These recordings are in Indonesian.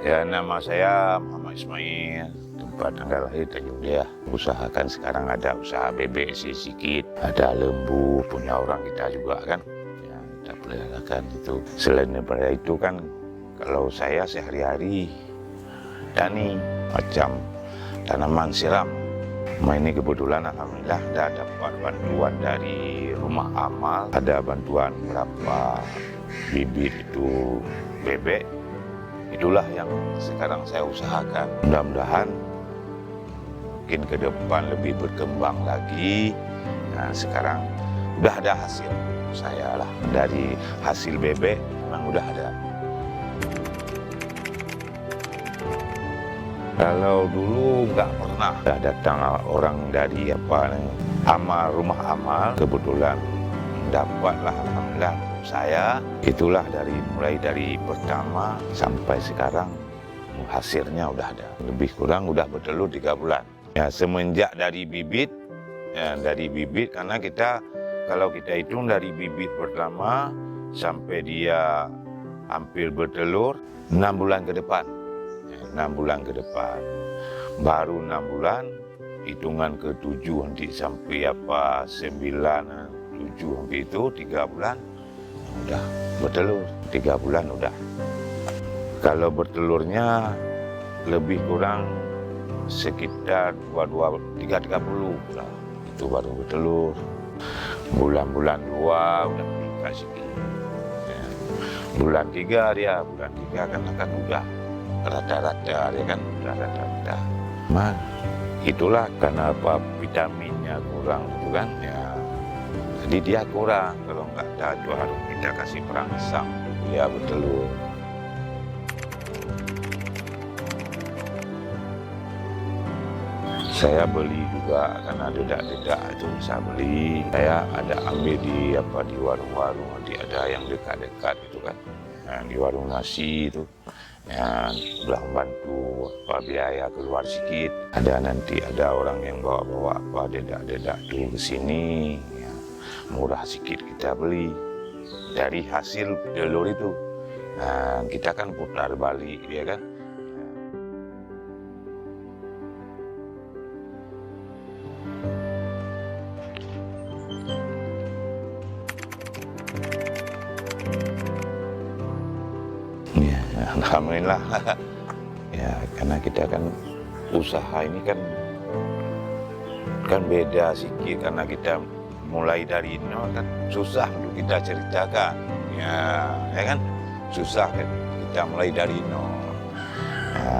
Ya, nama saya Muhammad Ismail, tempat tanggal lahir Tanjung Dia. Usahakan sekarang ada usaha bebek sedikit, ada lembu punya orang kita juga kan, yang kita peliharakan itu. Selain daripada itu kan, kalau saya sehari-hari tani macam tanaman siram. Ini kebetulan alhamdulillah dah dapat bantuan dari rumah amal, ada bantuan berapa bibit itu bebek. Itulah yang sekarang saya usahakan. Mudah-mudahan mungkin ke depan lebih berkembang lagi. Nah, sekarang udah ada hasil saya lah. Dari hasil bebek memang udah ada. Kalau dulu nggak pernah datang orang dari rumah amal, kebetulan dapatlah alhamdulillah saya. Itulah mulai dari pertama sampai sekarang hasilnya udah ada. Lebih kurang udah bertelur 3 bulan. Ya, semenjak dari bibit karena kalau kita hitung dari bibit pertama sampai dia hampir bertelur 6 bulan ke depan. 6 bulan ke depan. Baru 6 bulan, hitungan ke-7 nanti sampai 9, 7 sampai itu 3 bulan udah bertelur. 3 bulan udah. Kalau bertelurnya lebih kurang sekitar 330 lah. Itu baru bertelur. Bulan-bulan 2 udah meningkat sedikit. Ya. Bulan 3 kan akan udah rata-rata dia kan udah rata-rata. Itulah karena vitaminnya kurang itu kan ya. Jadi dia kurang, kalau nggak ada itu harus kita kasih perangsang dia bertelur. Saya beli juga karena dedak-dedak itu saya beli. Saya ada ambil di warung-warung, nanti ada yang dekat-dekat itu kan. Nah, di warung nasi itu. Ya, sudah membantu biaya keluar sedikit. Nanti ada orang yang bawa dedak-dedak tuh ke sini, ya, murah sedikit kita beli dari hasil telur itu. Nah, kita kan putar balik dia kan. Alhamdulillah. Ya, karena kita kan usaha ini kan beda sedikit karena kita mulai dari nol kan susah untuk kita ceritakan. Ya kan susah kan kita mulai dari nol. Ya,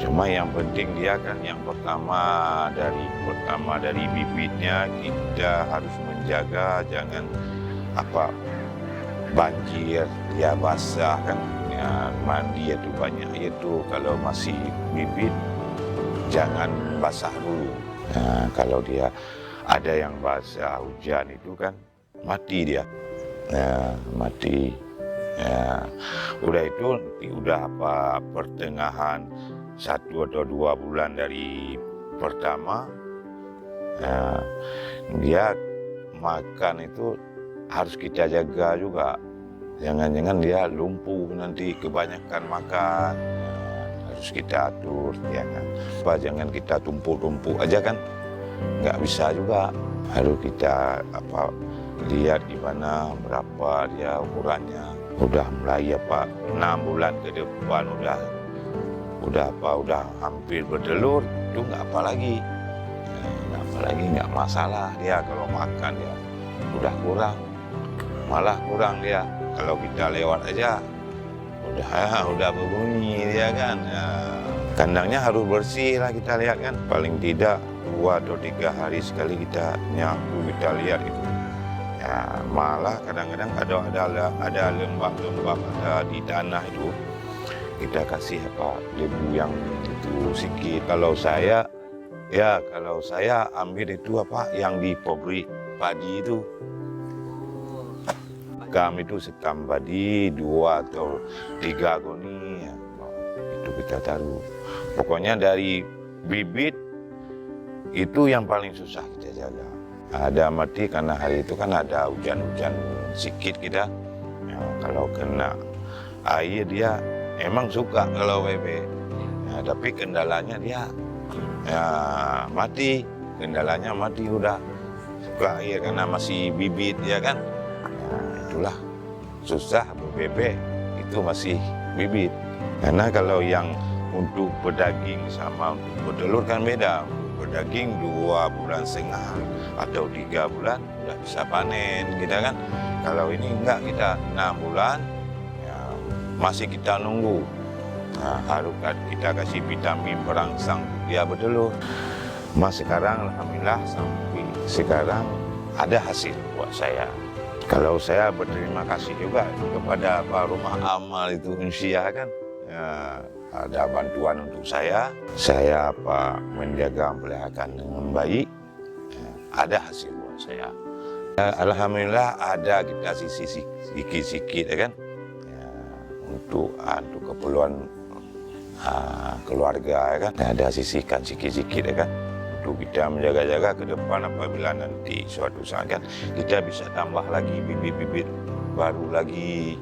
cuma yang penting dia kan yang pertama dari bibitnya kita harus menjaga jangan banjir, dia basah kan. Ya, mandi itu banyak itu kalau masih bibit jangan basah dulu. Nah, kalau dia ada yang basah hujan itu kan mati dia. Nah, mati. Ya, udah itu udah pertengahan 1 atau 2 bulan dari pertama dia makan itu harus kita jaga juga. Jangan-jangan dia lumpuh nanti kebanyakan makan. Harus kita atur ya kan. Jangan kita tumpuk-tumpuk aja kan. Nggak bisa juga. Harus kita lihat gimana berapa dia ukurannya. Udah mulai 6 bulan ke depan udah hampir bertelur, itu nggak apa lagi. Nggak masalah dia kalau makan ya. Malah kurang dia. Kalau kita lewat aja, udah berbunyi dia kan. Ya, kandangnya harus bersih lah kita lihat kan. Paling tidak 2 atau 3 hari sekali kita nyapu, kita lihat itu. Ya, malah kadang-kadang ada lembab-lembab ada di tanah itu. Kita kasih debu yang itu sedikit. Kalau saya ambil itu yang di pabrik padi itu. Kami itu sekam padi 2 atau 3 goni ya. Itu kita taruh. Pokoknya dari bibit itu yang paling susah kita jaga. Ada mati karena hari itu kan ada hujan-hujan sedikit kita. Ya, kalau kena air dia emang suka kalau bebek. Ya, tapi kendalanya dia ya, mati. Kendalanya mati udah suka air karena masih bibit ya kan. Ya, itulah susah bebek itu masih bibit. Karena kalau yang untuk berdaging sama untuk bertelur kan beda. Berdaging 2,5 bulan atau 3 bulan udah bisa panen kita kan. Kalau ini enggak, kita 6 bulan ya, masih kita nunggu. Nah, harus kita kasih vitamin perangsang dia bertelur. Mas sekarang alhamdulillah sampai sekarang ada hasil buat saya. Kalau saya berterima kasih juga kepada Pak Rumah Amal itu Unsia kan. Ya, ada bantuan untuk saya menjaga melihara dengan baik, ada hasil buat saya. Alhamdulillah ada kita sisi sikit-sikit ya kan, ya, untuk keperluan keluarga ya kan, ada sisihkan sikit-sikit ya kan, untuk kita menjaga-jaga ke depan apabila nanti suatu saat kan kita bisa tambah lagi bibit-bibit baru lagi.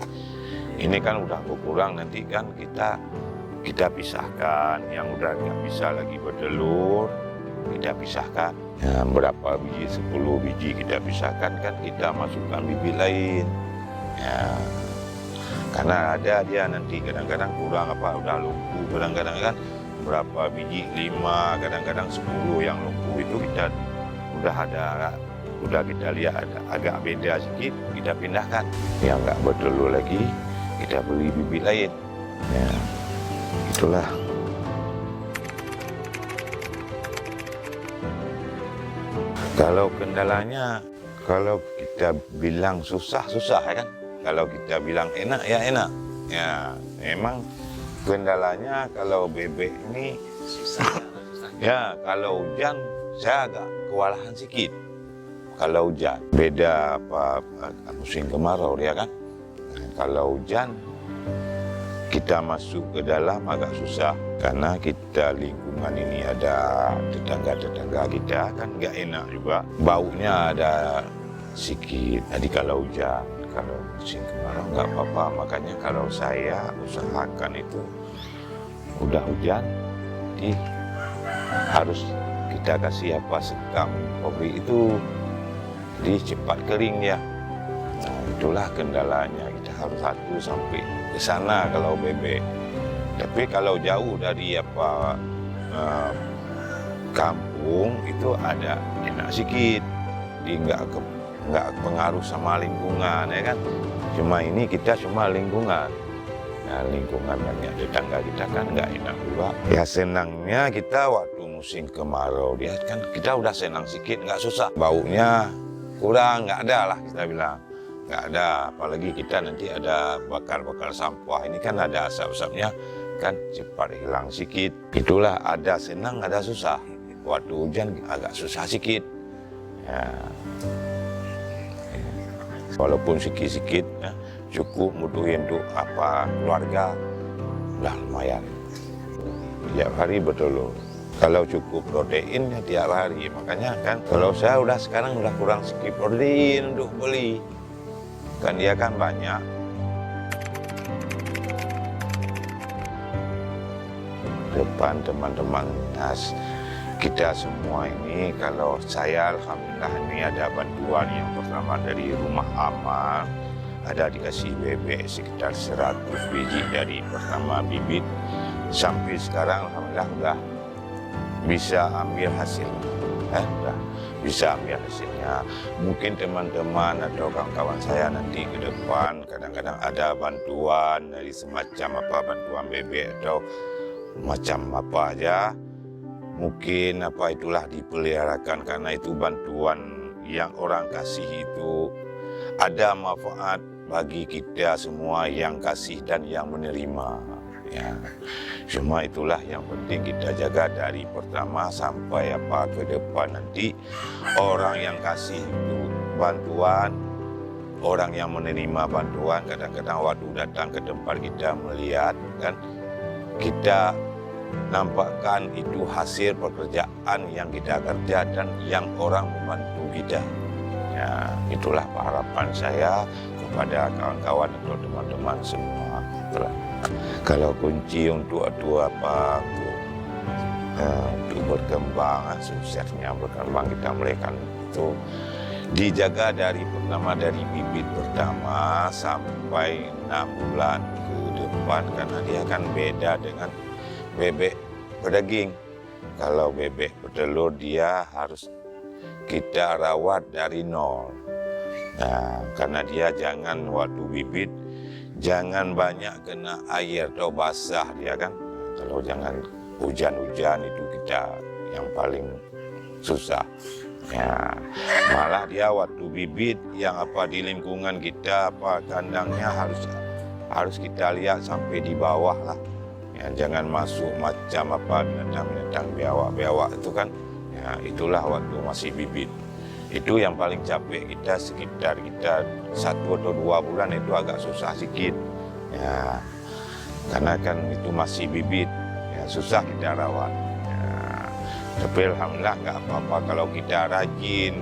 Ini kan udah berkurang nanti kan kita pisahkan, yang udah nggak bisa lagi bertelur kita pisahkan. Ya, berapa biji, 10 biji kita pisahkan kan kita masukkan bibit lain. Ya, karena ada dia nanti kadang-kadang kurang apa udah lumpuh, kadang-kadang kan berapa biji 5, kadang-kadang 10 yang lumpuh itu kita udah kita lihat ada agak beda sedikit kita pindahkan. Yang nggak bertelur lagi kita beli bibit lain. Ya, itulah. Kalau kendalanya, kalau kita bilang susah ya kan. Kalau kita bilang enak ya enak. Ya, memang kendalanya kalau bebek ini susah. Ya, kalau hujan saya agak kewalahan sedikit. Kalau hujan beda apa musim kemarau dia kan. Kalau hujan kita masuk ke dalam agak susah karena kita lingkungan ini ada tetangga-tetangga kita kan nggak enak juga, baunya ada sedikit. Jadi kalau hujan, kalau musim kemarau nggak apa-apa. Makanya kalau saya usahakan itu udah hujan, jadi harus kita kasih apa sekam kopi itu, jadi cepat kering ya. Nah, itulah kendalanya, kita harus 1 sampai ke sana kalau bebek. Tapi kalau jauh dari kampung itu ada enak sedikit, jadi nggak pengaruh sama lingkungan ya kan. Cuma ini kita cuma lingkungan. Nah, lingkungan banyak tetangga kita kan nggak enak juga. Ya senangnya kita waktu musim kemarau dia kan kita udah senang sedikit, nggak susah. Baunya kurang, nggak ada lah kita bilang. Nggak ada, apalagi kita nanti ada bakar-bakar sampah. Ini kan ada asap-asapnya, kan cepat hilang sedikit. Itulah ada senang, ada susah. Waktu hujan agak susah sedikit. Ya. Walaupun sedikit-sedikit, ya, cukup mutuhin untuk keluarga, udah lumayan. Tiap hari bertelur. Kalau cukup protein ya tiap hari. Makanya kan kalau saya sekarang udah kurang sedikit protein untuk beli. Kan dia kan banyak. Depan teman-teman kita semua ini, kalau saya alhamdulillah ini ada bantuan yang pertama dari Rumah Amal, ada dikasih bebek sekitar 100 biji dari pertama bibit sampai sekarang alhamdulillah udah bisa ambil hasilnya. Udah bisa ambil hasilnya. Mungkin teman-teman atau kawan-kawan saya nanti ke depan kadang-kadang ada bantuan dari semacam bantuan bebek atau macam apa aja. Mungkin itulah dipeliharakan karena itu bantuan yang orang kasih itu ada manfaat bagi kita semua yang kasih dan yang menerima. Ya, cuma itulah yang penting kita jaga dari pertama sampai ke depan nanti. Orang yang kasih itu bantuan, orang yang menerima bantuan, kadang-kadang waktu datang ke tempat kita melihat kan, kita nampakkan itu hasil pekerjaan yang kita kerja dan yang orang membantu kita. Ya, itulah harapan saya kepada kawan-kawan atau teman-teman semua. Itulah. Kalau kunci untuk untuk berkembang, suksesnya berkembang kita mulaikan itu dijaga dari bibit pertama sampai 6 bulan ke depan, karena dia akan beda dengan bebek berdaging. Kalau bebek bertelur dia harus kita rawat dari nol. Nah, karena dia jangan waktu bibit jangan banyak kena air atau basah dia kan. Kalau jangan hujan-hujan itu kita yang paling susah. Ya, malah dia waktu bibit yang di lingkungan kita kandangnya harus kita lihat sampai di bawah lah. Ya, jangan masuk macam binatang-binatang biawak itu kan. Ya, itulah waktu masih bibit. Itu yang paling capek kita, sekitar kita 1 atau 2 bulan itu agak susah sedikit. Ya, karena kan itu masih bibit, ya, susah kita rawat. Ya, tapi alhamdulillah nggak apa-apa kalau kita rajin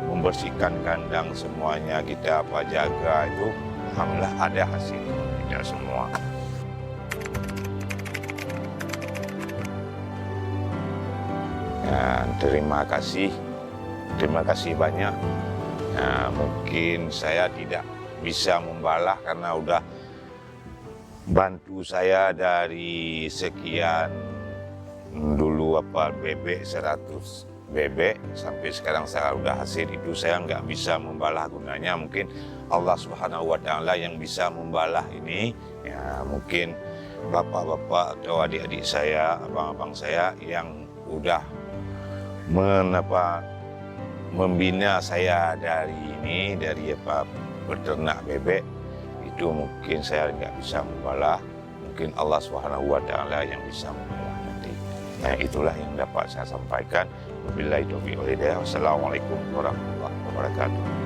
membersihkan kandang semuanya, kita jaga itu, alhamdulillah ada hasil kita semua. Ya, terima kasih banyak. Nah, mungkin saya tidak bisa membalas karena udah bantu saya dari sekian dulu bebek 100 bebek sampai sekarang saya udah hasil itu, saya nggak bisa membalas gunanya. Mungkin Allah Subhanahu wa Ta'ala yang bisa membalas ini. Ya, mungkin bapak-bapak atau adik-adik saya, abang-abang saya yang udah membina saya dari beternak bebek itu, mungkin saya nggak bisa membalas, mungkin Allah Subhanahu wa Ta'ala yang bisa membalas nanti. Nah, itulah yang dapat saya sampaikan. Wabillahi taufiq wal hidayah. Wassalamualaikum warahmatullahi wabarakatuh.